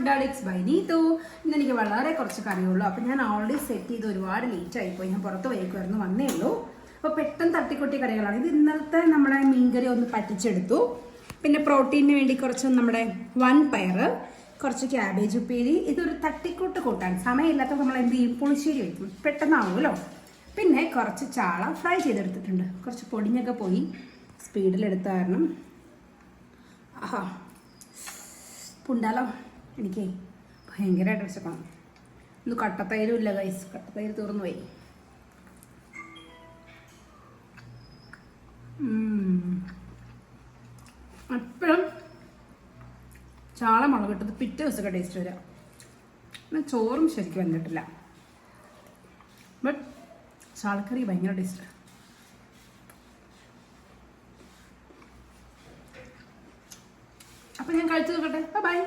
Food addicts by Neethu. ഇന്ന് എനിക്ക് വളരെ കുറച്ച് കറിയുള്ളൂ. അപ്പോൾ ഞാൻ ഓൾറെഡി സെറ്റ് ചെയ്ത് ഒരുപാട് ലേറ്റ് ആയിപ്പോയി. ഞാൻ പുറത്ത് പോയേക്കുമായിരുന്നു, വന്നേ ഉള്ളൂ. അപ്പോൾ പെട്ടെന്ന് തട്ടിക്കൊട്ടി കറികളാണ്. ഇത് ഇന്നലത്തെ നമ്മുടെ മീൻകറി ഒന്ന് പറ്റിച്ചെടുത്തു. പിന്നെ പ്രോട്ടീനിന് വേണ്ടി കുറച്ച് നമ്മുടെ വൻപയർ, കുറച്ച് ക്യാബേജ് ഉപ്പേരി. ഇതൊരു തട്ടിക്കൂട്ട് കൂട്ടാൻ സമയമില്ലാത്തപ്പോൾ നമ്മൾ എന്ത് ചെയ്യും, പുളിശ്ശേരി വയ്ക്കും, പെട്ടെന്നാവുമല്ലോ. പിന്നെ കുറച്ച് ചാള ഫ്രൈ ചെയ്തെടുത്തിട്ടുണ്ട്. കുറച്ച് പൊടിഞ്ഞൊക്കെ പോയി സ്പീഡിലെടുത്ത കാരണം. ആഹാ, പുണ്ടാലോ. എനിക്ക് ഭയങ്കരമായിട്ട് വിശക്കണം. ഇന്ന് കട്ടത്തൈരും ഇല്ല ഗൈസ്, കട്ടത്തൈര് തീർന്നു പോയി. എപ്പോഴും ചാള മുളകിട്ടത് പിറ്റേ ദിവസമൊക്കെ ടേസ്റ്റ് വരാം. എന്നാൽ ചോറും ശരിക്കും വന്നിട്ടില്ല. ബട്ട് ചാളക്കറി ഭയങ്കര ടേസ്റ്റ്. അപ്പോൾ ഞാൻ കഴിച്ചു നോക്കട്ടെ. ബൈ.